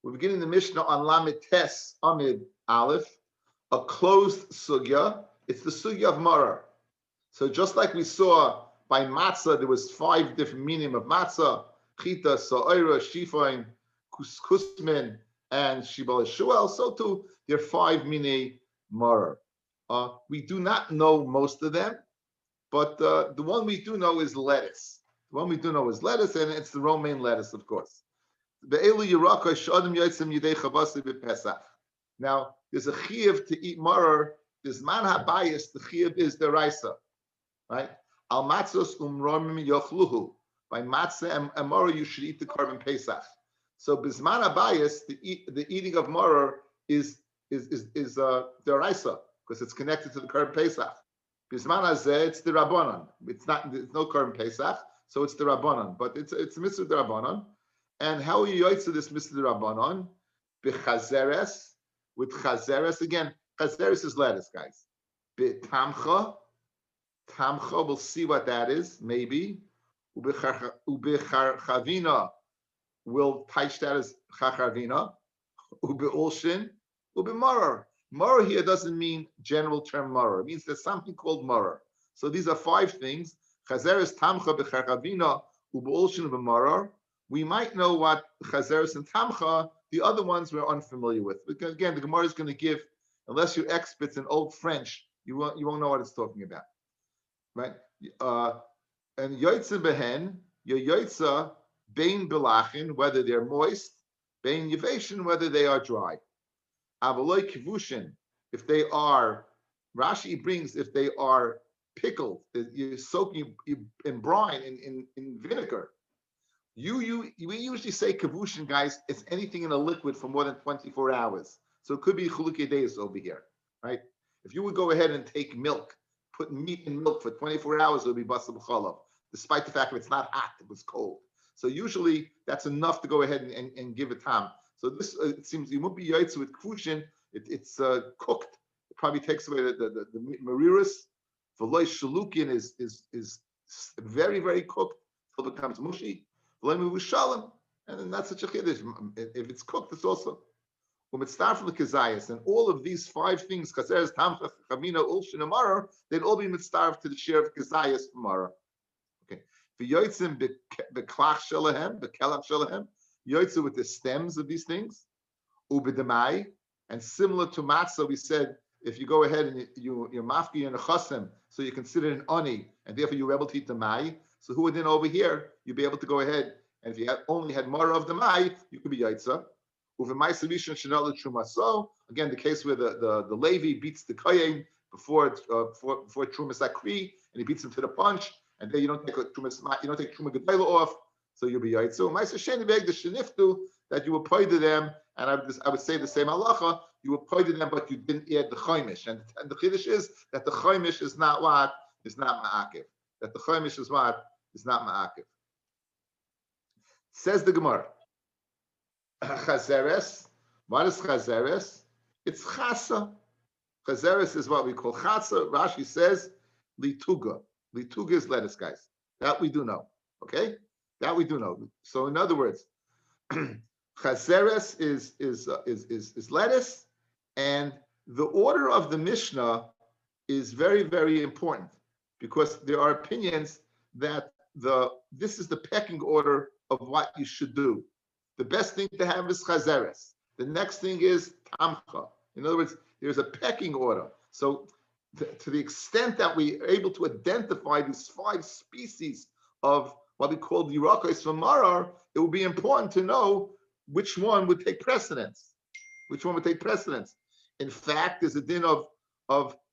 We're beginning the Mishnah on Lamed Tes Amid Aleph, a closed sugya. It's the sugya of Maror. So just like we saw by matzah, there was 5 different meaning of matzah: chita, sa'ira, shifain, kusmin, and shibal shuel. So too, there are 5 meaning Maror. We do not know most of them, but the one we do know is lettuce. The one we do know is lettuce, and it's the romaine lettuce, of course. Now, there's a chiyuv to eat maror. There's man habayis. The chiyuv is the raisa, right? Al matzos umromim yochluhu. By matzah and maror, you should eat the korban pesach. So bisman habayis, the eating of maror is the raisa because it's connected to the korban pesach. Bisman hazeh, it's the rabbanon. It's no korban pesach, so it's the rabbanon. But it's a mitzvah the rabbanon. And how are you to this Mr. Rabbanon? B'chazeres, with chazeres. Again, chazeres is lettuce, guys. B'tamcha, tamcha, we'll see what that is, maybe. Ub'charchavina, we'll teach that as chachavina. Ub'olshin, ub'marar. Marar here doesn't mean general term marar. It means there's something called marar. So these are 5 things. Chazeres, tamcha, b'charchavina, ub'olshin, ub'marar. We might know what chazeres and tamcha, the other ones we're unfamiliar with. Because again, the Gemara is going to give, unless you're experts in Old French, you won't know what it's talking about, right? And yoitza behen, your yoitza bein belachin, whether they're moist, bein yiveshin, whether they are dry. Avaloi kivushin, if they are, Rashi brings, if they are pickled, you soak in brine, in vinegar. We usually say kavushin, guys, it's anything in a liquid for more than 24 hours. So it could be chulukei deis over here, right? If you would go ahead and take milk, put meat in milk for 24 hours, it would be basar b'chalav, despite the fact that it's not hot, it was cold. So usually that's enough to go ahead and give it time. So this, it seems, you won't be yaitz with kavushin, it's cooked. It probably takes away the mariris. V'loy shalukin is very, very cooked until it becomes mushy. And then that's such a chiddush. If it's cooked, it's also from the kazayas. And all of these 5 things, chazeres, tamcha, chavina, ulshin, and maror, they'd all be mitzdarf to the share of kazayas from maror. Okay. V'yotzim beklach shelahem, bekelach shelahem, yotzim with the stems of these things, ubedamai, and similar to matzah, we said if you go ahead and you're mafki and a chasem, so you consider an oni, and therefore you're able to eat the mai. So who would then over here, you'd be able to go ahead, and if you only had more of the mai, you could be yaitza. Again, the case where the Levi beats the kohen before trumas akri, and he beats him to the punch, and then you don't take truma gedayla off, so you'll be yaitza. That you will pay to them, and I would say the same halacha. You will pay to them, but you didn't add the chaimish, and the chiddush is that the chaimish is not what is not ma'akiv. That the chaimish is what is not ma'akiv. Says the Gemara. Chazeres. What is chazeres? It's chasa. Chazeres is what we call chasa. Rashi says lituga. Lituga is lettuce, guys. That we do know. Okay? That we do know. So in other words, chazeres is lettuce, and the order of the Mishnah is very, very important because there are opinions that this is the pecking order of what you should do. The best thing to have is chazeres. The next thing is tamcha. In other words, there's a pecking order. So to the extent that we are able to identify these 5 species of what we call the yirakos from marar, it would be important to know which one would take precedence. Which one would take precedence? In fact, there's a din of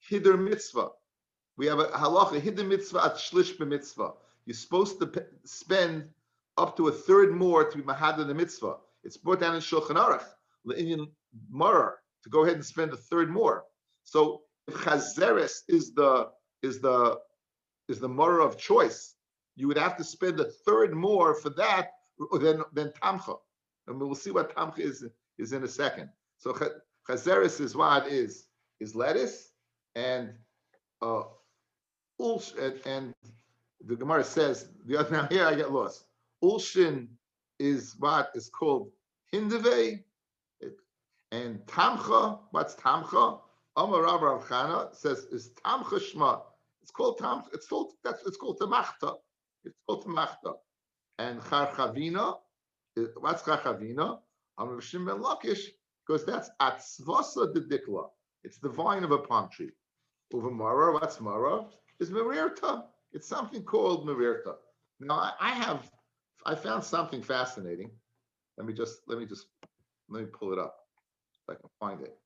hider mitzvah. We have a halacha, hider mitzvah at shlish b'mitzvah. You're supposed to spend up to a third more to be mahadar the mitzvah. It's brought down in Shulchan Aruch, le'inyan marar, to go ahead and spend a third more. So if chazeres is the marar of choice, you would have to spend a third more for that than tamcha. And we'll see what tamcha is in a second. So chazeres is what is lettuce, and the Gemara says now here I get lost. Ulshin is what is called hindave, And tamcha, what's tamcha? Amar Rav Rav Chana says is tamcha shma. It's called tamcha. It's called tamachta. It's called tamachta. And charchavina, what's charchavina? Amar Shimon ben Lakish, because that's atzvasa de dikla. It's the vine of a palm tree. Uva mara, what's mara? Is merirta. It's something called merirta. Now I found something fascinating. Let me pull it up if I can find it.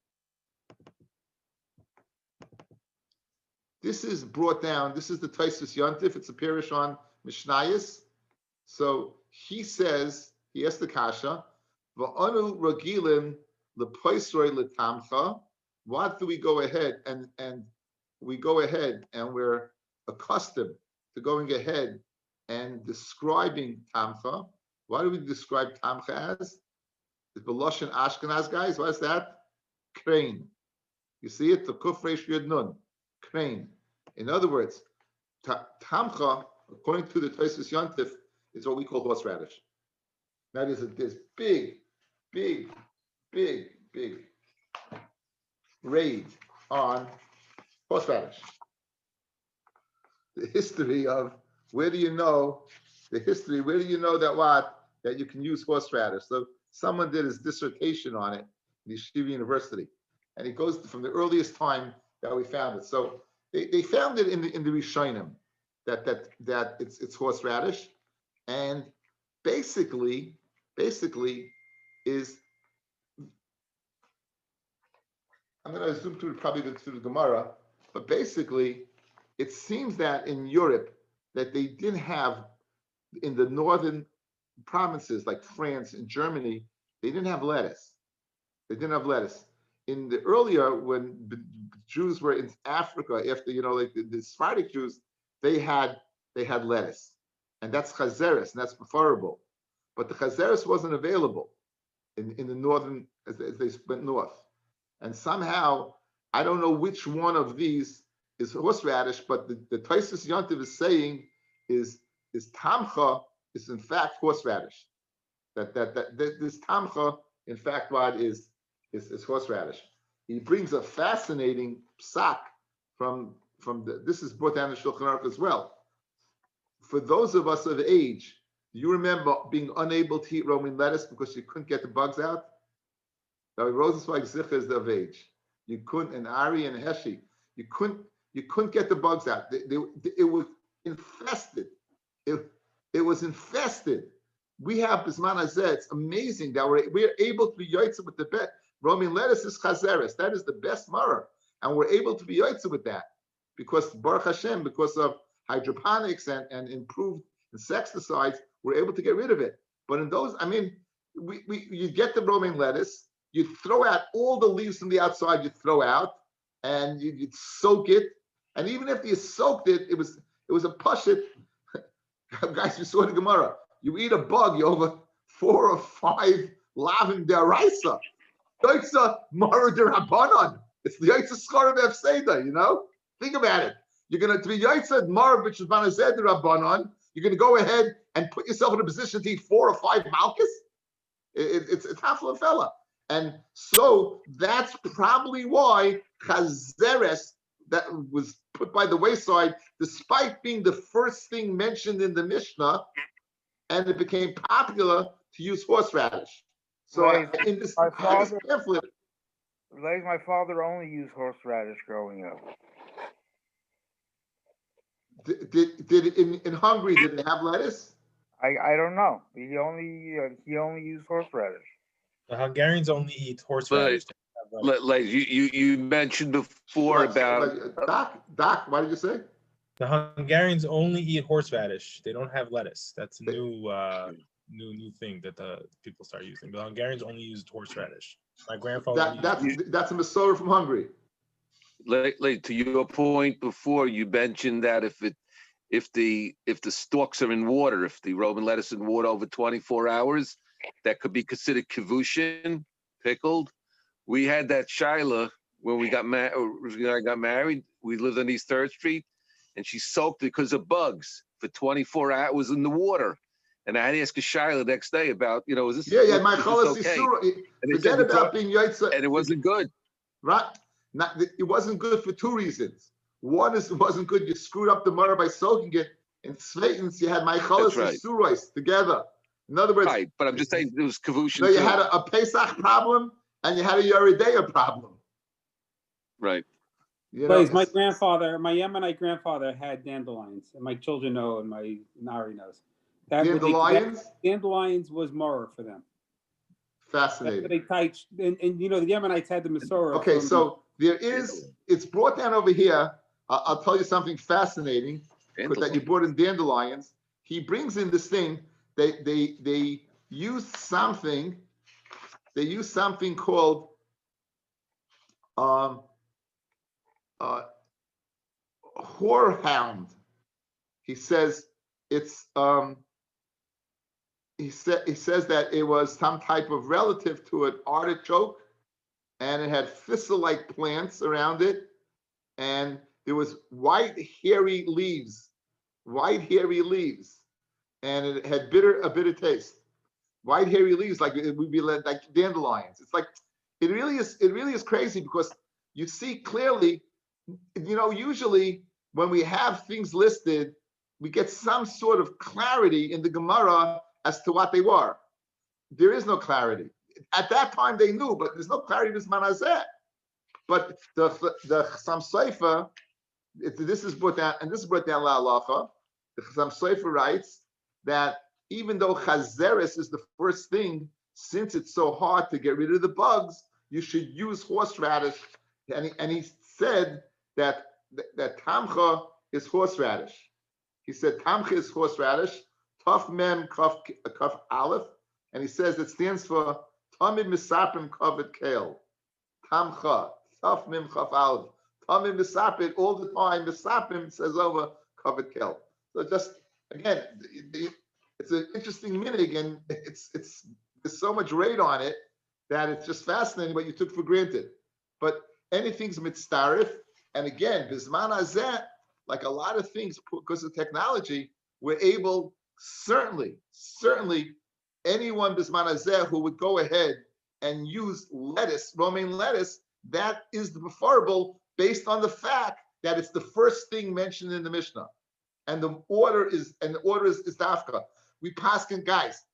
This is brought down. This is the Taisus Yontif. It's a parish on Mishnayos. So he says, he asked the Kasha, Va'anu Ragilim lepoisroi letamcha. What do we go ahead and we go ahead and we're accustomed to going ahead and describing tamcha? What do we describe tamcha as? The Beloshan Ashkenaz guys, what is that? Crane. You see it? The Kuf Reish Yud Nun. Crane. In other words, tamcha, according to the Taisus Yontif, is what we call horseradish. Now there's big raid on horseradish. The history of where do you know that you can use horseradish? So someone did his dissertation on it at Yeshiva University, and it goes from the earliest time that we found it. So they found it in the Rishonim that it's horseradish, and basically is, I'm going to zoom through probably to the Gemara, but basically it seems that in Europe that they didn't have, in the northern provinces like France and Germany, they didn't have lettuce. In the earlier, when Jews were in Africa, after like the Sephardic Jews, they had lettuce, and that's chazeres, and that's preferable. But the chazeres wasn't available in the northern as they went north, and somehow I don't know which one of these is horseradish, but the Taisus Yontiv is saying is tamcha is in fact horseradish. That this tamcha in fact what is horseradish. He brings a fascinating psak from this is brought down in Shulchan Aruch as well. For those of us of age, do you remember being unable to eat Roman lettuce because you couldn't get the bugs out? Rabbi Rosenzweig Zicha is of age. You couldn't, and Ari and Heshi, you couldn't get the bugs out. It was infested. It was infested. We have Bisman Hazeh. It's amazing that we're able to be yotzei with the best. Roman lettuce is chazeres. That is the best maror, and we're able to be yotzei with that because Baruch Hashem, because of hydroponics and improved insecticides, we're able to get rid of it. But in those, you get the romaine lettuce, you throw out all the leaves from the outside, you throw out, and you'd soak it. And even if you soaked it, it was a pashit. Guys, we saw the Gemara. You eat a bug, you over 4 or 5 lavim deraisa. Yoitza mara derabanan. It's the yoitza schar of Efseda, Think about it. You're going to be yoitza mara which is banazed derabanan. You're going to go ahead and put yourself in a position to eat 4 or 5 malchus. It's half a fella. And so that's probably why chazeres, that was put by the wayside, despite being the first thing mentioned in the Mishnah, and it became popular to use horseradish. So in this pamphlet, my father only used horseradish growing up. Did in Hungary, did they have lettuce? I don't know. He only used horseradish. The Hungarians only eat horseradish. You mentioned before about Doc. What did you say? The Hungarians only eat horseradish. They don't have lettuce. That's a new thing that the people start using. The Hungarians only used horseradish. My grandfather. That's a Masorah from Hungary. To your point before, you mentioned that if the stalks are in water, if the Roman lettuce in water over 24 hours, that could be considered kivushin, pickled. We had that shaila when we got married. We lived on East 3rd Street, and she soaked it because of bugs for 24 hours in the water. And I had to ask a Shaila the next day about, is this, Yeah, my is this cholas okay? isura. And they Forget said about being yaitza. and it wasn't good. Right? It wasn't good for two reasons. One is it wasn't good. You screwed up the murder by soaking it. And Sveitens, you had my cholas right. isurais together. In other words, Right, but I'm just saying it was kavushin no, you too. had a Pesach problem and you had a Yeridea problem. Right. Please, my Yemenite grandfather had dandelions, and my children know, and my Nari knows. Dandelions? Dandelions was Mora for them. Fascinating. That's what they touched, and the Yemenites had the Masorah. Okay, so it's brought down over here. I'll tell you something fascinating, because that you brought in dandelions. He brings in this thing. They use something. They use something called whorehound. He says it's he says that it was some type of relative to an artichoke, and it had thistle-like plants around it, and there was white hairy leaves, and it had a bitter taste. White hairy leaves, like it would be like dandelions. It's like it really is crazy, because you see clearly, usually when we have things listed, we get some sort of clarity in the Gemara as to what they were. There is no clarity. At that time they knew, but there's no clarity in this manazeh. But the Chassam Sofer, this is brought down, and this is brought down La Halacha. The Chassam Sofer writes that even though chazeres is the first thing, since it's so hard to get rid of the bugs, you should use horseradish. And he said that tamcha is horseradish. He said tamcha is horseradish, taf mem kaf aleph, and he says it stands for tamid misapim kavod kale. Tamcha, taf mem kaf aleph. Tamid misapim all the time. Misapim says over kavod kale. So just again, it's an interesting minig, and there's so much rate on it that it's just fascinating what you took for granted. But anything's mitzarif, and again, bisman hazeh, like a lot of things, because of technology, we're able, certainly, anyone bisman hazeh who would go ahead and use lettuce, romaine lettuce, that is the preferable based on the fact that it's the first thing mentioned in the Mishnah, and the order is dafka. We paskin, guys,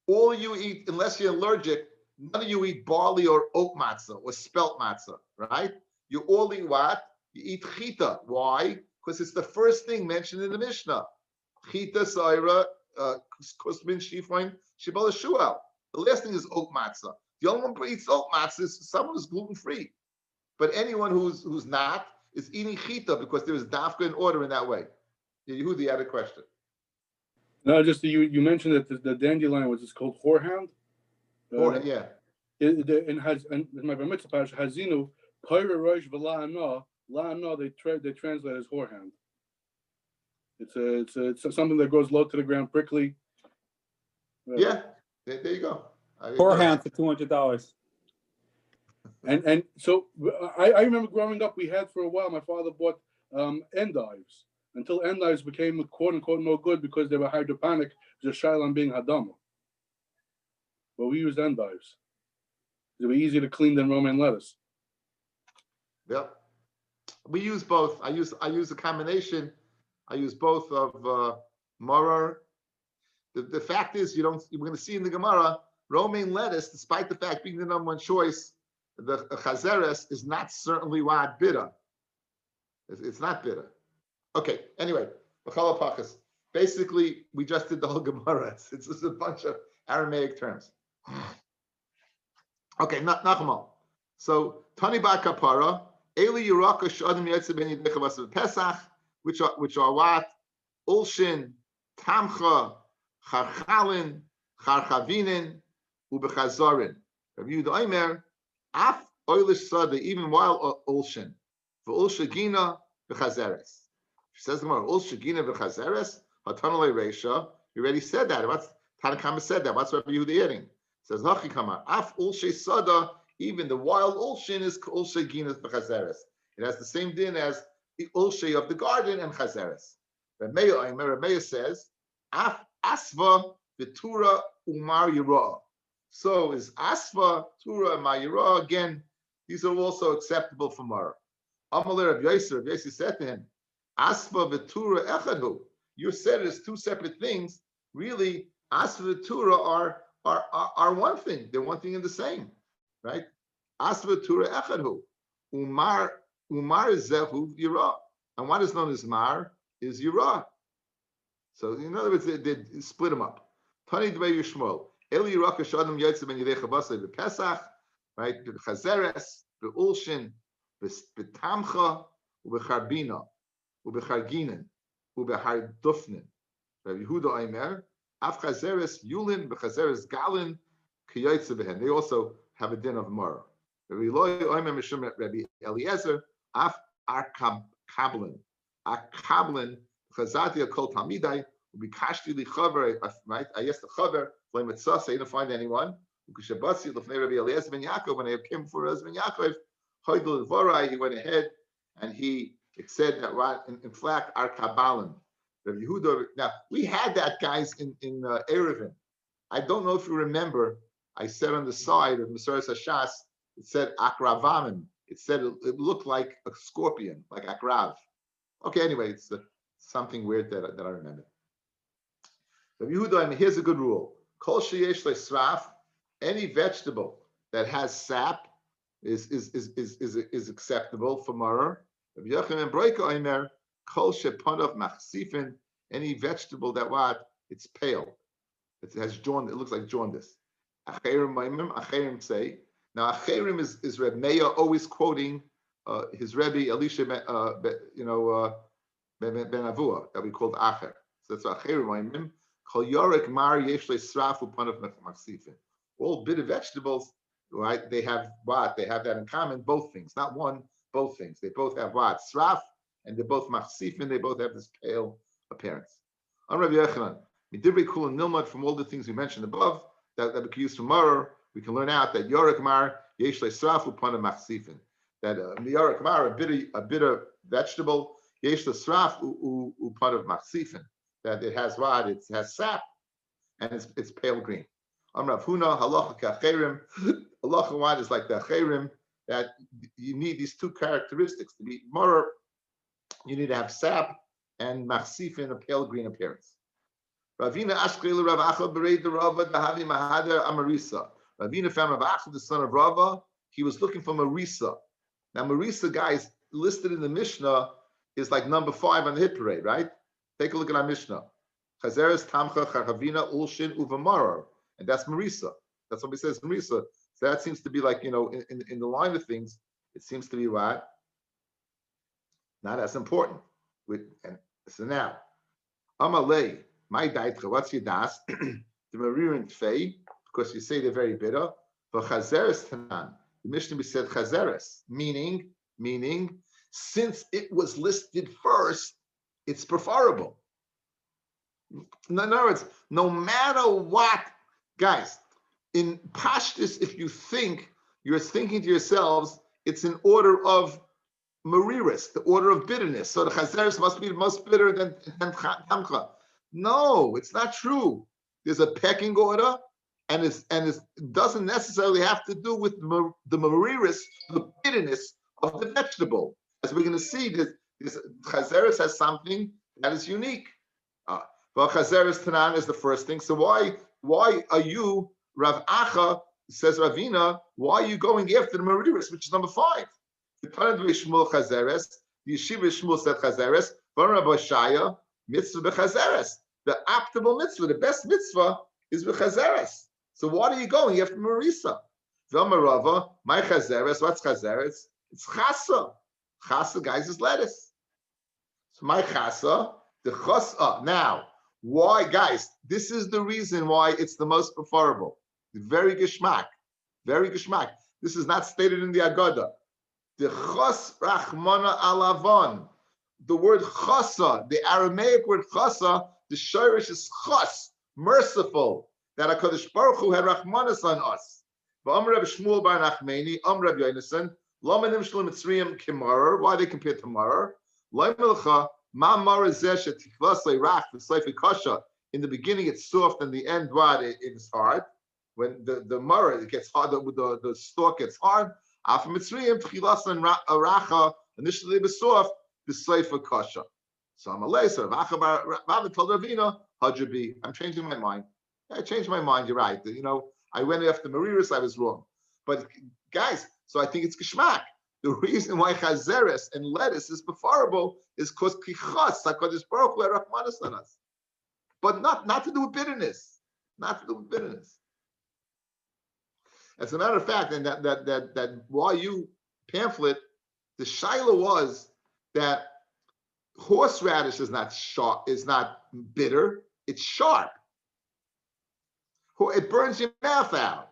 all you eat, unless you're allergic, none of you eat barley or oat matzah or spelt matzah, right? You all eat what? You eat chita. Why? Because it's the first thing mentioned in the Mishnah. Chita, saira, kusmin, shifain, shibala shuel. The last thing is oat matzah. The only one who eats oat matzah is someone who's gluten-free. But anyone who's not is eating chita, because there is dafka in order in that way. Yehudi had a question. No, just you mentioned that the dandelion was called whorehound. Yeah. In my bar mitzvah parish, hazinu pyra rosh v'la'ana they translate as whorehound. It's something that goes low to the ground, prickly. Yeah, there you go. Whorehound for $200. And so I remember growing up, we had for a while. My father bought endives. Until endives became quote unquote no good because they were hydroponic, just shy on being hadama. But we used endives. They were easier to clean than romaine lettuce. Yep. We use both. I use a combination. I use both of maror. The fact is, we're going to see in the Gemara, romaine lettuce, despite the fact being the number one choice, the chazeres is not certainly what bitter. It's not bitter. Okay, anyway, basically, we just did the whole Gemara. It's just a bunch of Aramaic terms. Okay, Nachmal. So, Tani Bar Kapara, Eli Yeraka Shadim Yetze Ben Yidecha Vasav Pesach, which are what? Ulshin, Tamcha, Charchalin, Charchavinin, Ubechazorin. Rabbi Yehuda Omer, Af Oilish Sada, even while Ulshin, for Ulshagina, Bechazeres. She says the Gemara, Ul Shagina v'chazeres hatanolei reisha. You already said that. What's Tanakama said that? What's Rabbi Yehuda adding? Says Hachi Kama. Af ul sada. Even the wild ulshin is ul shagina v'chazeres. It has the same din as the ulshe of the garden and chazeres. Rabbi Meir says Af asva, v'tura, umar yira. So is asva, tura, and ma'ira, again, these are also acceptable for Mara. Amalei Rabbi Yossi said to him, asva, v'tura, echadhu. You said it's two separate things. Really, asva, v'tura are one thing. They're one thing and the same, right? Asva, v'tura, echadhu. Umar is zehu yira. And what is known as mar is yira. So in other words, they split them up. Tani Dvei Yishmol. Eli Yiraka Shadam Yotze Ben Yidei Chavasei B'Pesach, right? B'Chazeres, B'Ulshin, B'Tamcha, U'B'Charbina, U'B'Charginen, U'B'Hardufnin. Rabbi Yehuda Aimer, Af Chazeres Yulin, B'Chazeres Galin, K'Yotze B'Hen. They also have a din of Mara. Rabbi Eloi Aimer Mishum Rabbi Eliezer, Af Kablin, Chazati Kol Talmidai, Ubikashti Li Chaver, right? I asked the Chaver, Flame Tzasa, I didn't find anyone. Ukashabasi Lefnei Rabbi Eliezer ben Yaakov, when I came for Eliezer ben Yaakov, Hoydel Vorai, he went ahead and he said that right in fact our Kabbalan, Rabbi Yehuda. Now we had that, guys, in Erevin. I don't know if you remember. I said on the side of Masoras Hashas, it said Akravamim. It said it looked like a scorpion, like Akrav. Okay, anyway, it's something weird that I remember. Rabbi Yehuda, I mean, here's a good rule: Kol sheyesh le'sraf, any vegetable that has sap is acceptable for maror. Rabbi Yochanan Broika Omer, Kol shepanav machsifin, any vegetable that it's pale, it has jaundice, it looks like jaundice. Acherim Maimim, Acherim say. Now Acherim is Reb Meir always quoting his Rebbe Elisha Ben Avua that we called Acher. So that's Acherim Maimim. Kol Yorek Mar Yesh Le'Sraf Upanav Machsifin. All bitter vegetables, right? They have what? They have that in common. Both things, not one. Both things. They both have what? Sraf, and they're both machsifin. They both have this pale appearance. On Rabbi Yochanan, midibri kul and nilmad, from all the things we mentioned above that we can use for maror, we can learn out that yorek mar yesh le'sraf upanav machsifin. That yorek mar, a bitter vegetable, yesh le'sraf upanav machsifin. That it has what? It has sap, and it's pale green. Rav Huna, halacha ka'acherim. Halacha one is like the acherim, that you need these two characteristics to be maror. You need to have sap and machsifin, a pale green appearance. Ravina ashkele Rav Acha berei the Rava dahavi mahader amarisa. Ravina found Rav Acha, the son of Rava. He was looking for marisa. Now marisa, guys, listed in the Mishnah is like number 5 on the hit parade, right? Take a look at our Mishnah. Chazeres tamcha chachavina ulshin uvamaror. And that's marisa. That's what it says marisa. So that seems to be like, in the line of things, it seems to be what? Not as important. And so now, Amalei, my daitra, what's your das? The marir and fei, because you say they're very bitter. For chazeres tanan, the Mishnah said chazeres, meaning, since it was listed first, it's preferable. In other words, no matter what, guys, in Pashtus, if you think, you're thinking to yourselves, it's in order of mariris, the order of bitterness. So the chazeres must be most bitter than tamcha. No, it's not true. There's a pecking order, and it doesn't necessarily have to do with the mariris, the bitterness of the vegetable. As we're going to see, this chazeres has something that is unique. Well, chazeres tanan is the first thing. So why are you, Rav Acha, says Ravina, why are you going after the mariris, which is number 5? The Tanad Shmuel chazeres, the Yeshiva Shmuel said chazeres, Rabbi Shaya, mitzvah bechazeres. The optimal mitzvah, the best mitzvah is bechazeres. So what are you going after marisa? V'amarava, my chazeres, what's chazeres? It's chasa. Chasa, guys, is lettuce. So my chasa, the chasa. Now, why, guys? This is the reason why it's the most preferable. Very geschmack. Very geschmack. This is not stated in the Agada. The chas rachmana alavon. The word chasa, the Aramaic word chasa, the shirish is chas, merciful. That HaKadosh Baruch Hu had rachmanas on us. V'amar Reb Shmuel bar Nachmani, Amar Reb Yonasan, Lamanim Shalom Mitzrayim Kimarer. Why they compare to Marer? Loy Melcha, Ma Marer Zeh Shetikvas Leirach V'Sleifi Kasha in the beginning it's soft, and the end what it is hard. When the maror it gets hard, the stalk gets hard. After Mitzrayim, tchilas and racha initially it was soft. The seifa kasha. So I'm a laser. Rabbi told Ravina, Hajabi, I'm changing my mind. I changed my mind. You're right. I went after Mariris. I was wrong. But guys, so I think it's geschmack. The reason why chazeres and lettuce is preferable is because kichas Hakadosh Baruch Hu rachmanas on us, but not to do with bitterness. Not to do with bitterness. As a matter of fact, and that while you pamphlet, the shaila was that horseradish is not sharp, is not bitter. It's sharp. It burns your mouth out.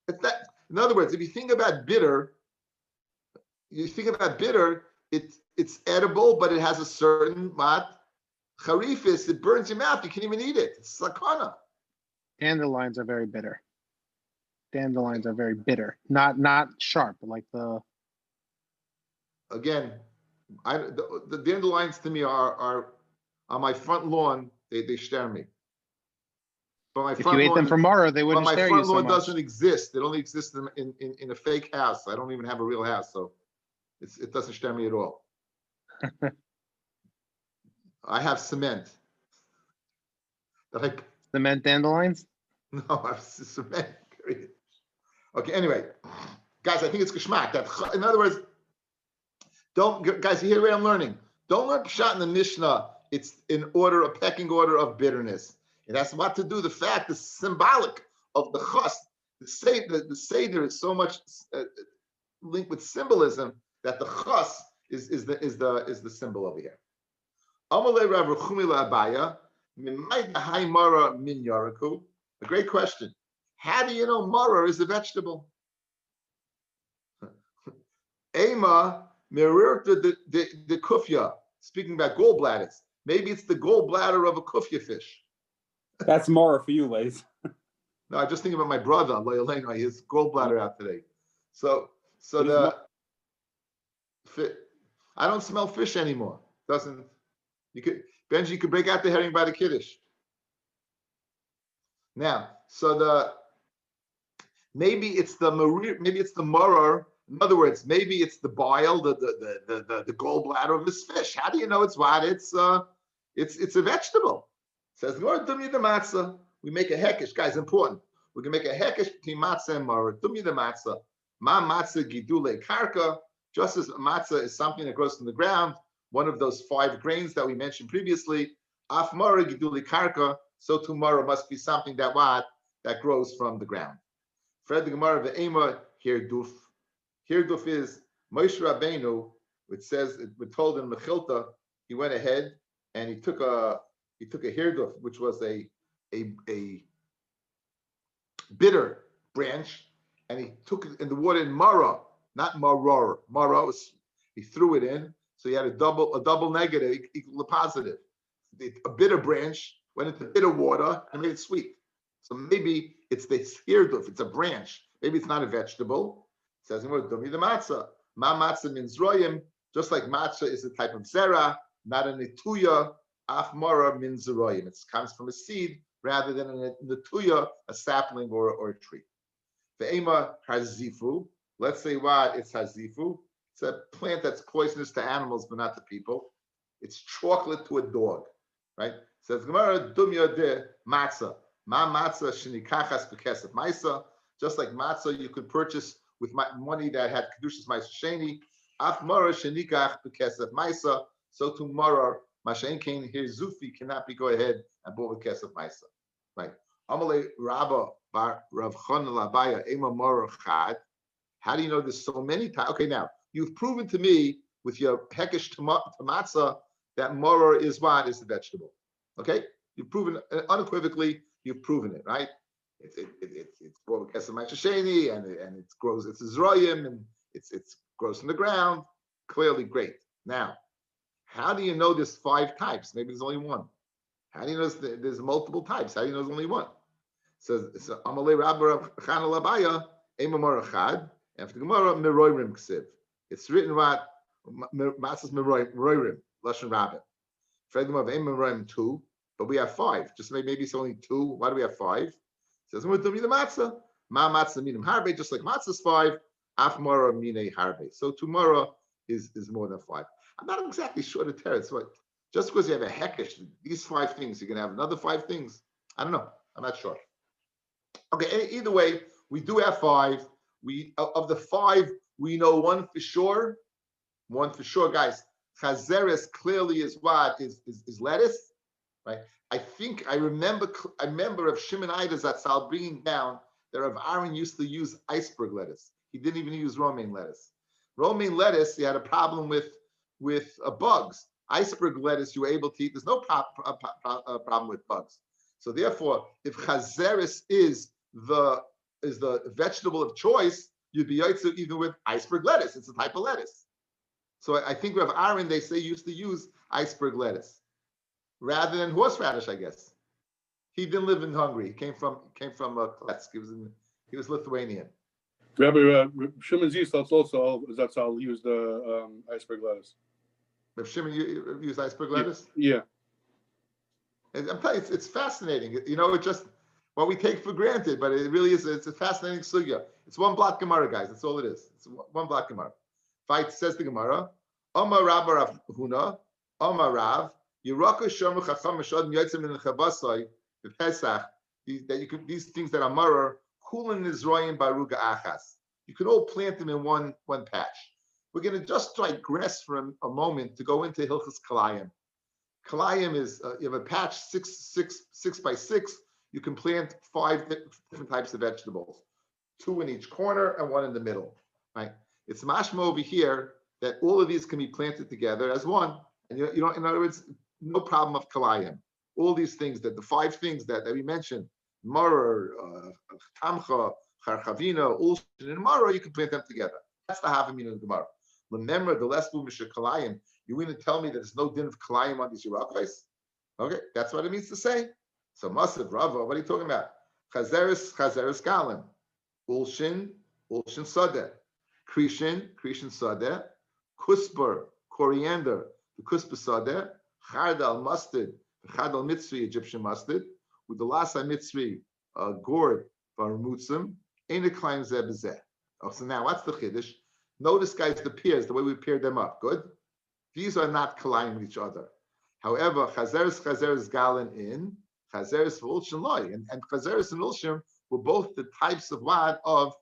In other words, if you think about bitter, it's edible, but it has a certain charifis. It burns your mouth. You can't even eat it. It's sakana. Dandelions are very bitter. Dandelions are very bitter. Not sharp, like the. Again, the dandelions to me are on my front lawn. They stare me. But my If front you ate lawn, them from Mara, they but wouldn't my stare you front so lawn much. doesn't exist. It only exists in a fake house. I don't even have a real house, so it doesn't stare me at all. I have cement. Cement dandelions? No, I have cement. Period. Okay. Anyway, guys, I think it's geschmack. In other words, guys, you hear what I'm learning? Don't learn pshat in the Mishnah. It's a pecking order of bitterness. It has what to do. The fact is symbolic of the chas. The seder is so much linked with symbolism that the chas is the symbol over here. Amalei Rav Rechumi la'Abaya, mimay dahai mara min yaraku. A great question. How do you know mara is a vegetable? Ema mirirta the kufya. Speaking about gallbladders, maybe it's the gallbladder of a kufya fish. That's more for you, Lays. No, I just think about my brother, Loyaleno, his gallbladder out today. So I don't smell fish anymore. Benji, you could break out the herring by the kiddush. Now, so maybe it's the maror. In other words, maybe it's the bile, the gallbladder of this fish. How do you know it's what? It's a vegetable. Says Dumya the matzah. We make a hekesh, guys. Important. We can make a hekesh between matzah and maror. Dumya the matzah. Ma matzah gidule karka. Just as matzah is something that grows from the ground, one of those 5 grains that we mentioned previously. Af maror gidule karka. So too maror must be something that grows from the ground. Fred the Gemara ve'ema hirduf. Hirduf is Moshe Rabbeinu. It says we're told in Mechilta he went ahead and he took a hirduf, which was a bitter branch, and he took it in the water in Mara, not maror. Mara he threw it in, so he had a double negative equal to positive. A bitter branch went into bitter water and made it sweet. So maybe it's the hirduf, it's a branch. Maybe it's not a vegetable. It says in the matzah. Ma matzah means royim, just like matzah is a type of zera, not a netuya. Af mara min zeroyim. It comes from a seed rather than a netuya, a sapling or a tree. Ve'ema hazifu. Let's say what? It's hazifu. It's a plant that's poisonous to animals but not to people. It's chocolate to a dog, right? It says Gemara dumya de matzah. Ma matzah shenikachas bekesef ma'isa. Just like matzah, you could purchase with money that had kedushas ma'isa sheni. Af mara shenikach bekesef ma'isa. So to mara. Mashain Kain here Zufi cannot be go ahead and bought with Kesef Maisa. Right. Amalei Rabba Bar Rav Chon Labaya Ema Mor Chad. How do you know there's so many times? Okay, now you've proven to me with your hekesh tamatza that moror is what? Is the vegetable. Okay? You've proven unequivocally, you've proven it, right? It's bought with Kesef Maisa Sheni and it grows, it's a zroyim and it's grows from the ground. Clearly great. Now, how do you know there's 5 types? Maybe there's only one. How do you know there's multiple types? How do you know there's only one? So Amalei Rabba Chana Labaya Ema Morachad. After Gemara Meroirim Ksiv. It's written what Matzahs Meroirim Lashon Rabba. Fred Gemara Ema Meroirim 2. but we have 5. Just maybe it's only 2. Why do we have 5? It says we're doing the matzah. Ma matzah minim harbe, just like matzah's 5. Af mara mine harbe. So tomorrow is more than 5. I'm not exactly sure the teretz. What? Just because you have a hekesh, these 5 things, you're gonna have another 5 things. I don't know. I'm not sure. Okay. Either way, we do have 5. We of the 5, we know one for sure. One for sure, guys. Chazeres clearly is what is lettuce, right? I remember of Shimon Ida Zatzal bringing down that Rav Aaron used to use iceberg lettuce. He didn't even use romaine lettuce. Romaine lettuce, he had a problem with bugs. Iceberg lettuce, you were able to eat. There's no problem with bugs. So therefore, if chazeres is the vegetable of choice, you'd be yotze even with iceberg lettuce. It's a type of lettuce. So I think Rav Aaron, they say, used to use iceberg lettuce rather than horseradish, I guess. He didn't live in Hungary. He came from Kletsk. He was Lithuanian. Rabbi Shimon Zislat's also, that's how he used the iceberg lettuce. Rav Shimon used iceberg lettuce? Yeah. And I'm telling you, it's fascinating. You know, it just what we take for granted, but it really is. It's a fascinating sugya. It's one block Gemara, guys. That's all it is. It's one block Gemara. Fight says the Gemara. Omar Rav Rav Huna. Omar Rav. Yeraka Shomer Chacham Meshad Yotzim in the Chabasai the Pesach. These things that are marar Kulin Nizroyim Baruga Achas. You can all plant them in one patch. We're going to just digress for a moment to go into Hilchas Kalayim. Kalayim is you have a patch 6 by 6. You can plant 5 different types of vegetables, 2 in each corner and 1 in the middle. Right? It's mashma over here that all of these can be planted together as one, and you know, in other words, no problem of kalayim. All these things the 5 things that we mentioned, marar, tamcha, charchavina, ulshin, and marar, you can plant them together. That's the havamina of the Gemara. Remember the less bumisha kalayim. You want to tell me that there's no din of kalayim on these yerakos? Okay, that's what it means to say. So masav rava, what are you talking about? Chazeres galim, ulshin sadeh. Krishin sadeh, kusper, coriander, the kusper sadeh, chardal mustard, the chardal mitzri, Egyptian mustard, with the lasa mitzri, gourd, varmutzim, ain't a klein zeh. Oh, so now what's the chiddush? Notice, guys, the pears, the way we paired them up. Good. These are not colliding with each other. However, chazeres galin in, chazeres ulshin loy, and chazeres and ulshin were both the types of what of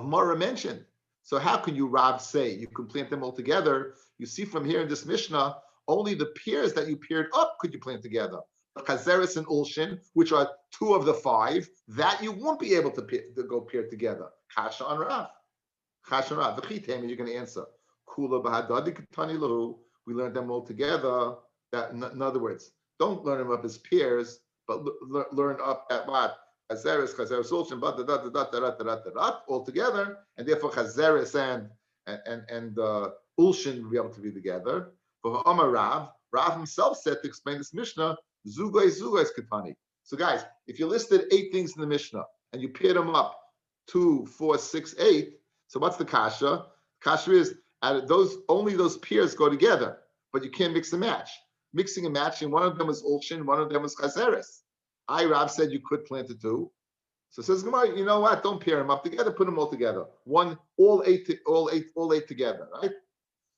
Mara mentioned. So how can you, Rab, say you can plant them all together? You see from here in this Mishnah, only the pears that you paired up could you plant together. Chazeres and Ulshin, which are 2 of the 5, that you won't be able to go pair together. Kasha on Rav. Kasha on Rav. V'chitem, you're going to answer. Kula b'hadadi k'tani lahu. We learned them all together. That, in other words, don't learn them up as pears, but learn up at what? Chazeres, Ulshin, all together, and therefore Chazeres and Ulshin will be able to be together. For Omar Rav himself said to explain this Mishnah, Zugay is Katani. So guys, if you listed 8 things in the Mishnah and you paired them up 2, 4, 6, 8, so what's the kasha? Kasha is only those pairs go together, but you can't mix and match. Mixing and matching, one of them is Ulshin, one of them is Chazeres. Rav said you could plant the 2. So says Gemara, you know what? Don't pair them up together. Put them all together. All eight together, right?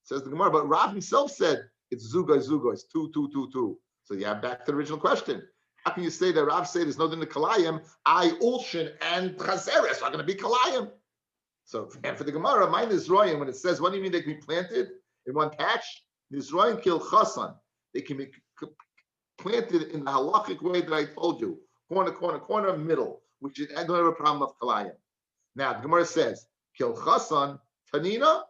Says the Gemara. But Rav himself said it's zugay. It's 2, 2, 2, 2. So yeah, back to the original question. How can you say that Rav said there's no din to kalayim? Ulshin and Chazeres are going to be kalayim. So and for the Gemara, mine is Royan when it says, what do you mean they can be planted in one patch? Nizroyan kil chasan. They can be planted in the halachic way that I told you, corner, middle, which is I don't have a problem of kalayim. Now the Gemara says, Kil Chasan Tanina.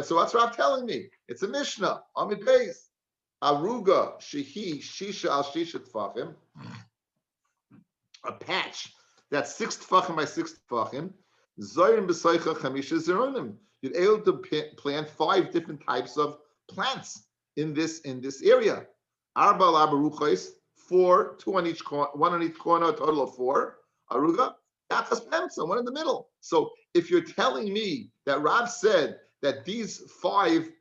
So what's Rav telling me? It's a Mishnah. Amid Beis. Aruga Shehi Shisha al Shisha Tfachim. A patch that's 6 tfachim by 6 tfachim. Zoyim b'soicha chamisha zeronim. You're able to plant 5 different types of plants in this area. Arba labaruchos, 4, 2 on each corner, 1 on each corner, a total of 4. Aruga, that's pemsa, 1 in the middle. So if you're telling me that Rav said that these 5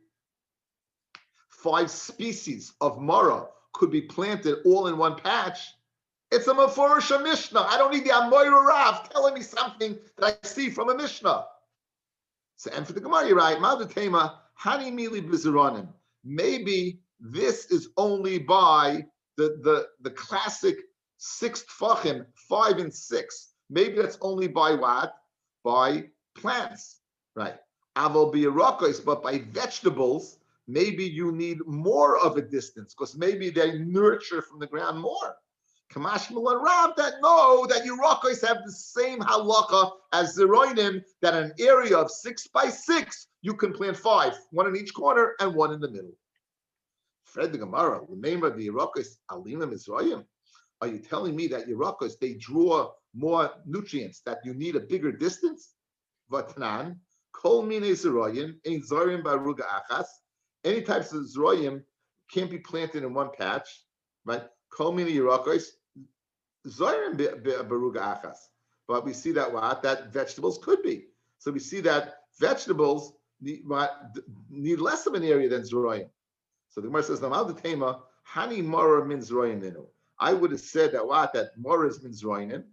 species of mara could be planted all in one patch. It's a Mefurish Mishnah. I don't need the Amoira Rav telling me something that I see from a Mishnah. So, and for the Gemara, you're right. Madatema, Hani Mili Bizaronim. Maybe this is only by the classic 6 tfachim, 5 and 6. Maybe that's only by what? By plants, right? Aval biyarakos, but by vegetables, maybe you need more of a distance because maybe they nurture from the ground more. Kamash Milan Rav that know that Yerakos have the same halacha as Zeroinim, that an area of 6 by 6 you can plant 5, 1 in each corner and 1 in the middle. Fred the Gemara, the name of the Yerakos Alimim Israelim. Are you telling me that Yerakos they draw more nutrients, that you need a bigger distance? Vatnan Kol Mine Zeroyim Ein Zorim Baruga Achas. Any types of Zeroyim can't be planted in one patch, right? Kol Mine Yerakos Zorim Baruga Achas. But we see that what? That vegetables could be. So we see that vegetables need less of an area than Zeroyim. So the Gemara says, Namal the Tema, Hani Mora min Zeroyim Ninu. I would have said that what? That Mora is min Zeroyim,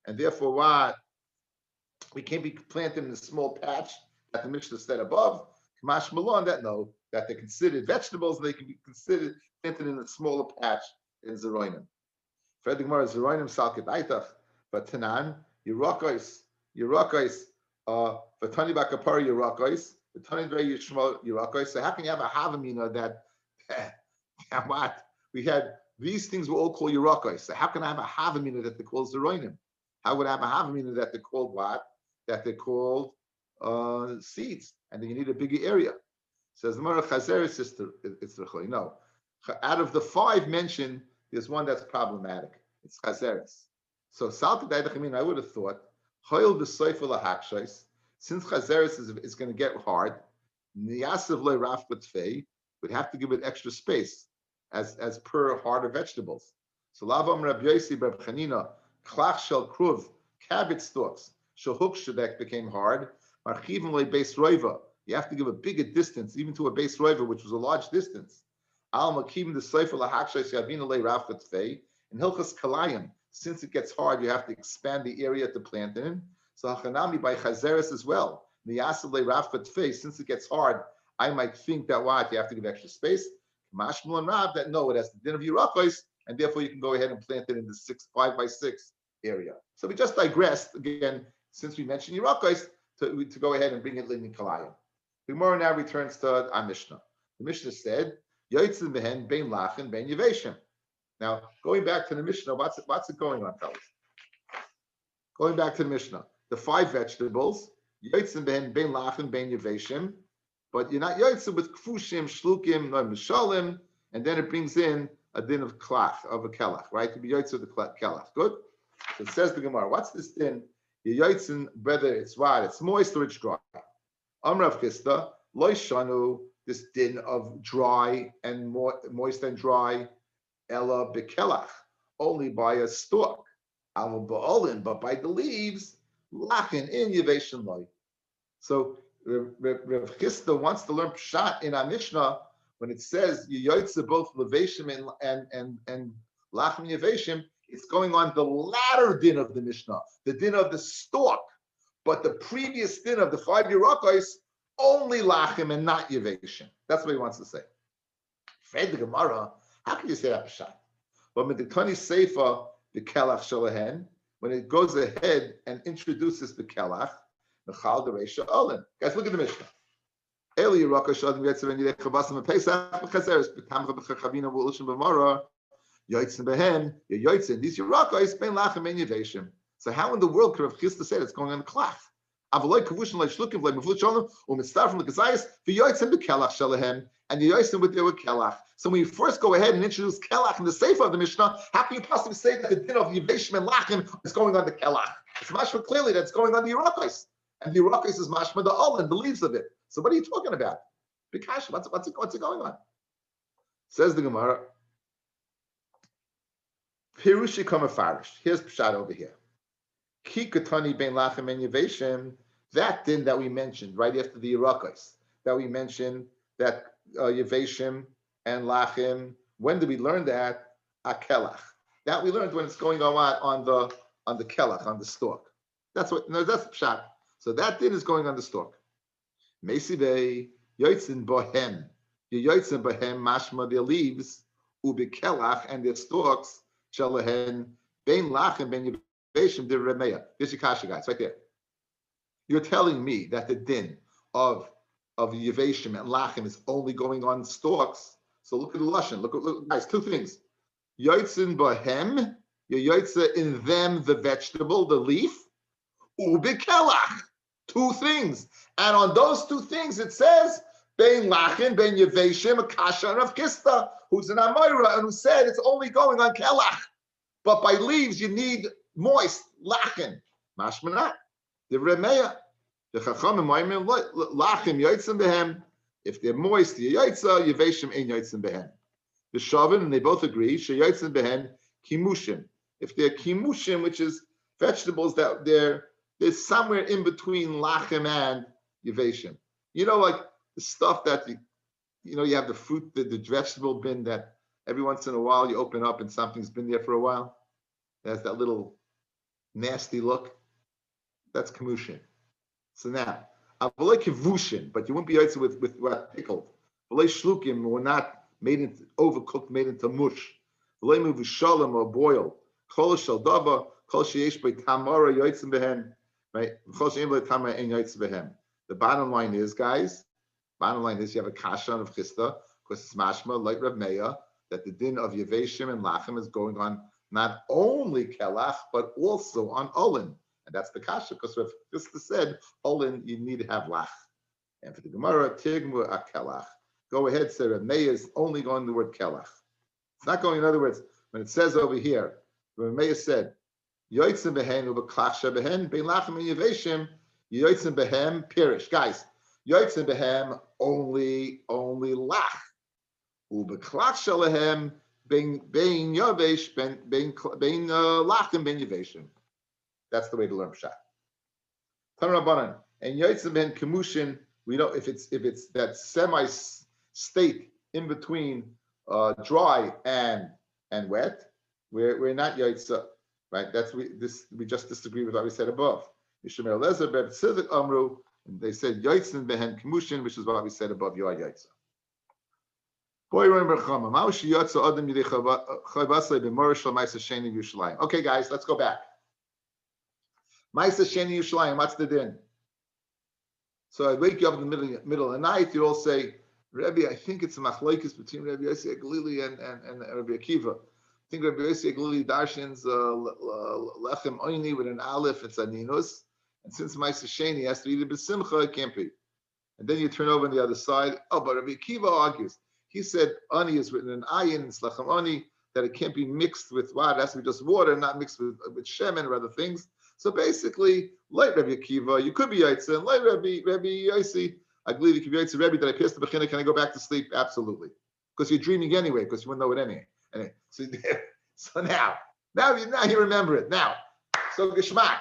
and therefore what? We can't be planted in a small patch that the Mishnah said above. Kamash Malon, that no, that they're considered vegetables, they can be considered planted in a smaller patch in Zeroyim. Fred the Gemara, Zeroyim Salkit Aitach, but Tanan, Yerakos, Vatani Bakapar Yerakos, Vatani Dre Yishmo Yerakos. So how can you have a Havamina that what? We had these things were all called Yerakos. So how can I have a Havamina that they call Zeroyim? How would I have a Havamina that they're called what? That they're called seeds, and then you need a bigger area. Says the Mara Chazer sister, it's no. Out of the 5 mentioned, there's one that's problematic. It's Chazeres. So I would have thought, since Chazeres is going to get hard, Niyasav le Raf Batfei would have to give it extra space as per harder vegetables. So Lavam Rab Yosi Rab Chanina, Klach Shel Kruv, cabbage stalks, Shahuk Shadek became hard. Marchivim le Beis Roiva. You have to give a bigger distance, even to a Beis Roiva, which was a large distance. Al Makivim the Sefer Lahakshais Yavina le Raf Batfei. In Hilchas Kalayim, since it gets hard, you have to expand the area to plant in. So Hachanami by Chazeres as well. Niyasav le Raf Batfei, since it gets hard, I might think that what? You have to give extra space. Mashmul and Rav that no, it has the din of Yerakos, and therefore you can go ahead and plant it in the 5 by 6 area. So we just digressed again, since we mentioned Yerakos, to go ahead and bring it in Kalayim. The Gemara now returns to our Mishnah. The Mishnah said, Yoitzin behen bein lachin bein yeveshim. Now, going back to the Mishnah, what's it going on, fellas? Going back to the Mishnah, the 5 vegetables, Yoitzin behen bein lachin bein yeveshim, but you're not Yoitzin with kfushim, shlukim, no mishalim, and then it brings in a din of klach, of a kelach, right? To be Yoitzin with the kelach. Good? So it says the Gemara, what's this din? Yoitzin, whether it's what? It's moist or it's dry. Amrav Chista, loishanu, this din of dry and moist and dry, ella bekelach, only by a stalk. Aval ba'olin, but by the leaves, lachin in yeveshin loy. So Rav Chista wants to learn pshat in our Mishnah when it says yoytze both leveshim and lachin yeveshim. It's going on the latter din of the Mishnah, the din of the stalk, but the previous din of the 5 Yerakos, only lachim and not yeveshim. That's what he wants to say. Fred the Gemara, how can you say that pshat? But with the Tani Seifa, the kelach shalahen, when it goes ahead and introduces the kelach, the chal the reisha olin. Guys, look at the Mishnah. Eli Yerakos shadim yetzer and yidei chabasim pesach b'chazeres b'tamcha b'chachavina v'ulushin b'mara. Yoitzin behen, yoitzin. These Yerakos ben lachem and yeveshim. So how in the world could Rav Chista say it's going on the klach? Avaloi kavushin like shlukim like mevlut shalom u'mitzar from the kazayis v'yoitzin b'kelach shalahem and yoitzin with their kelach. So when you first go ahead and introduce kelach in the sefer of the Mishnah, how can you possibly say that the din of yeveshim and lachem is going on the kelach? It's mashma clearly that it's going on the Yerakos, and the Yerakos is mashma the olin, the leaves of it. So what are you talking about? Bikash, what's it going on? Says the Gemara. Pirushi kamafarish. Here's pshat over here. Ki katani ben lachem and yeveshim. That din that we mentioned right after the Yerakos, that we mentioned that yeveshim and lachim When did we learn that? Akelach. That we learned when it's going on the kelach, on the stalk. That's the pshat. So that din is going on the stalk. Mesivei yoitzin bohem. Your yoitzin bohem mashma their leaves ubi kelach and their stalks shalahen bein lach and ben yiveshim de remeya. This is kasha, guys, right there. You're telling me that the din of yiveshim and lachim is only going on stalks. So look at the lashon. Look, guys. Two things. Yoitzin bohem. Your yoitza in them the vegetable, the leaf. Ubi kelach. Two things. And on those two things, it says, Bein Lachin, Bein Yeveshim, a Kasha and Rav Kista, who's an Amoira, and who said it's only going on Kelach. But by leaves, you need moist, Lachin. Mashmanah, the Remeya, the Chachamim, Lachin, Yoitzim Behem. If they're moist, the Yoitza, Yeveshim, Ein Yoitzim Behem. The Shavin, and they both agree, She Yoitzim Behem, Kimushim. If they're Kimushim, which is vegetables that they're somewhere in between lachem and yeveshim. You know, like the stuff that you have the fruit, the vegetable bin that every once in a while you open up and something's been there for a while. It has that little nasty look. That's kamushin. So now, avalei kivushin, but you wouldn't be yaitz with what pickled. Avalei shlukim were not made into overcooked, made into mush. Avalei muvushalim or boiled. Kol shel dava, kol sheyesh by tamara yoitzim behen. Right? The bottom line is, guys, you have a kasha of chista, because it's mashma, like Rav Meya, that the din of Yeveshim and Lachem is going on not only kelach, but also on olin. And that's the kasha, because Rav Kista said, olin, you need to have lach. And for the Gemara, tigmu akelach. Go ahead, say Rav Meya is only going the word kelach. It's not going, in other words, when it says over here, Rav Meya said, Yoitzim behen ubeklachsha behen bein lachem and yeveshim yoitzim behem pirish. Guys, yoitzim behem only lach ubeklachsha lehem bein yavesh bein lachem bein yeveshim. That's the way to learn pshat. Tanrabanan and yoitzim behen kemushin. We know if it's that semi state in between dry and wet, we're not yoitzah. Right, we just disagree with what we said above. Yishmael Lezer Beb Tziduk Amru, and they said Yoitzin Behen Kemushin, which is what we said above. Yoy Yoitza. Okay, guys, let's go back. Ma'aser Sheni Yushalayim. What's the din? So I wake you up in the middle of the night. You all say, Rabbi, I think it's a machlokes between Rabbi Yossi Galili and Rabbi Akiva. I think Rabbi Yossi Galili darshins lechem oini with an aleph, it's aninus, and since Ma'aser Sheni has to eat it b'simcha, it can't be. And then you turn over on the other side. Oh, but Rabbi Akiva argues. He said ani is written in ayin, it's lechem oni, that it can't be mixed with what? It has to be just water, not mixed with shemen or other things. So basically, like Rabbi Akiva, you could be yaitza, and like Rabbi Yossi, I believe you could be yaitza. Rabbi, did I pass the bechina? Can I go back to sleep? Absolutely, because you're dreaming anyway, because you wouldn't know it anyway. So now you remember it. Now, so Geshmak,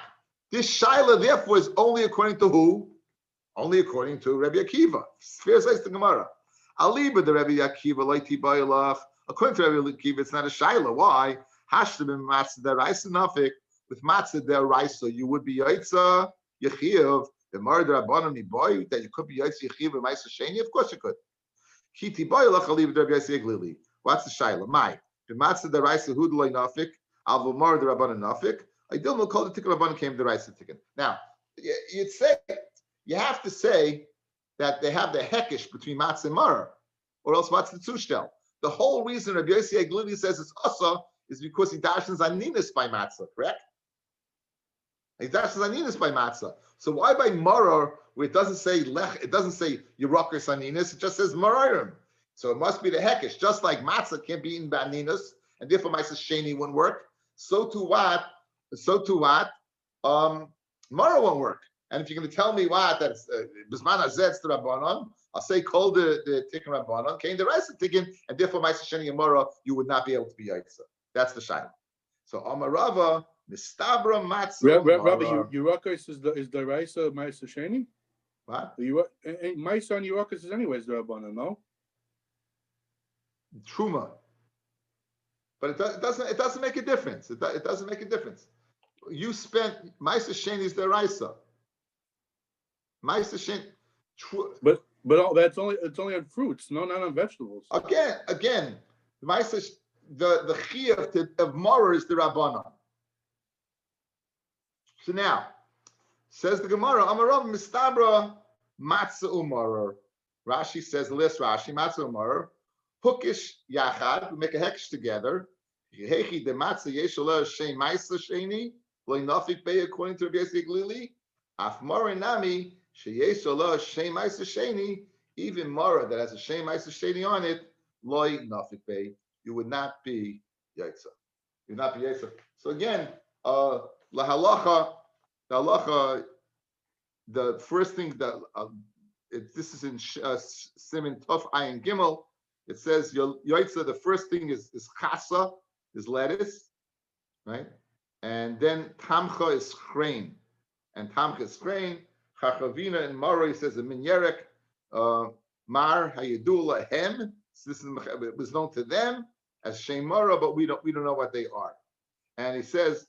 this shaila therefore is only according to who? Only according to Rabbi Akiva. Fair says the Gemara. Aliba the Rabbi Akiva loiti bayalach. According to Rabbi Akiva, it's not a shaila. Why? Hashtabim matzah deraisa nafik. With matzah deraisa, you would be yaitza yechiv. The murder abanami boy that you could be yaitza yechiv and ma'aser sheni. Of course you could. Kiti bayalach aliba the Rabbi Yossi Glili. What's the shaila? My the matzah deraisa hudloi nafik. Alvo murder abanam nafik. I don't know. Call the tikkun abanam came the raisa tikkun. Now you'd say you have to say that they have the hekish between matzah and maror, or else what's the tushtel? The whole reason Rabbi Yossi Glili says it's asa is because he dashens aninis by matzah, correct? He dashens aninis by matzah. So why by maror where it doesn't say lech, it doesn't say yerakos aninis, it just says mararim. So it must be the hekish. Just like matzah can't be eaten by aninis, and therefore ma'aser sheni wouldn't work. So to what? Maror won't work. And if you're going to tell me what that's bisman hazetz to rabbanon, I'll say call the tikkun rabbanon, came the rest of the tikkun, and therefore ma'aser sheni and maror you would not be able to be yaitza. That's the shayla. So amarava mistabra matzah. Rabbi, Yerakos is the raisa ma'aser sheni. What? My son Yerakos is anyways the rabbanon, no? Truma. But it doesn't make a difference. It doesn't make a difference. You spent Maisa Sheni is the Raisa. Maisa Sheni. But it's only on fruits, not on vegetables. Again, Maisa the chiyuv of Morer is the Rabbanon. So now, says the Gemara, Amarav Mistabra Matzah Umarer. Rashi says, the list Rashi, Matzah Umarer, Hukish Yachad, we make a hex together. Yehechi de Matzah Yeshalah Shem Maisa Sheni, Loy Nafik Bey, according to Rabbi Yossi Glili, Af Morer Nami, Sheyeshalah Shem Maisa Sheni, even Morer that has a Shem Maisa Sheni on it, Loy Nafik Bey, you would not be Yaitza. You would not be Yaitza. So again, La halacha, the halacha, the first thing that this is in Siman Tov Ayin Gimel. It says Yoitza. The first thing is chasa, is lettuce, right? And then tamcha is chrein, and tamcha is chrein. Chachavina and Mara, he says a minyerek mar hayedula hem. So this it was known to them as Shem Mara, but we don't know what they are. And he says.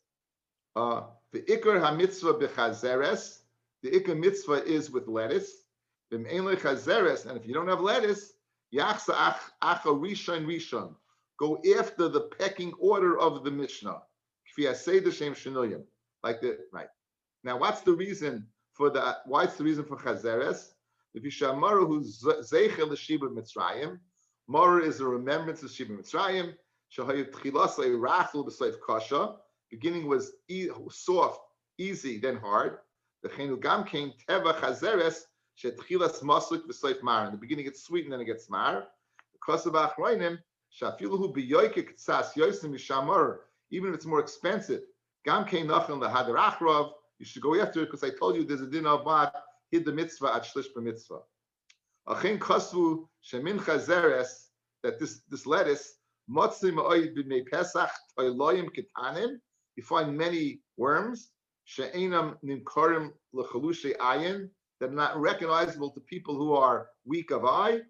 The ikar hamitzvah bechazeres. The ikar mitzvah is with lettuce. And if you don't have lettuce, yachsa acha rishon. Go after the pecking order of the Mishnah. Like the right. Now, what's the reason for that? What's the reason for chazeres? If you shamaru who's zeichel l'shiba mitzrayim, Mara is a remembrance of Shiba Mitzrayim. Shahayit tchilasay rachel b'seif kasha. Beginning was soft, easy, then hard. The chenu gam came teva chazeres shetchilas masuk b'seif mar. In the beginning it's sweet and then it gets mar. Because of achroinim shafiluhu biyoyke ktsas yosim mishamar. Even if it's more expensive, gam came nachon lahadar achrav. You should go after it because I told you there's a din of what hid the mitzvah at shlish b'mitzvah. Achin kasvu shemin chazeres, that this lettuce motzim ma'oid b'mei pesach toiloyim ketanim. You find many worms she'enam nimkarim lechalushe ayin that are not recognizable to people who are weak of eye.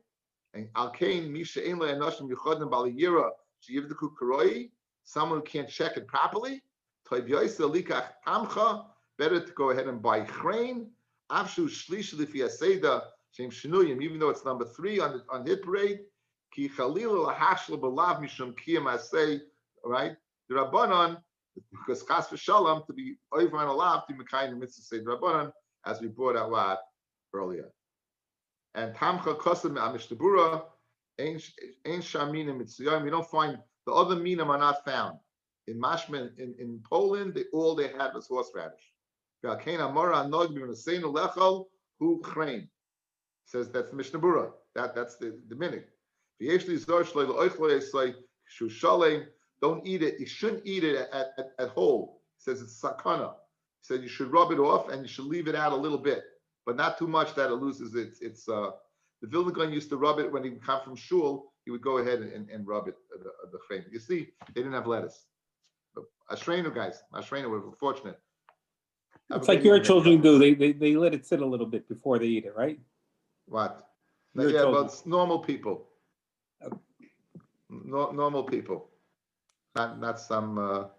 And alkein mi she'en le'anoshim yichodim baliyira sheyivdeku karoi, someone who can't check it properly. Toiv yoyse likach tamcha, better to go ahead and buy chrein. Avshu shlish lifi aseda shem shenuyim, even though it's number 3 on hit parade. Ki chalil lahashla balav mishum kiyam asay, right? The Rabbanon, because chas v'shalom to be over and alav to mekayim the mitzvah say Rabbanon, as we brought out earlier. And tamcha kosim amishtabura ein shamin and mitzvah. We don't find the other minim are not found in Mashman in Poland. All they had was horseradish. Says that's the Mishnah Berurah. That's the minig. Don't eat it. You shouldn't eat it at whole. It says it's sakana. He said you should rub it off and you should leave it out a little bit, but not too much that it loses its. The Vilna Gaon used to rub it when he would come from shul. He would go ahead and rub it the frame. You see, they didn't have lettuce. Ashreinu guys, Ashreinu, we're fortunate. It's like your children do. They let it sit a little bit before they eat it, right? What? Your Yeah, children. but it's normal people. Normal people. Not some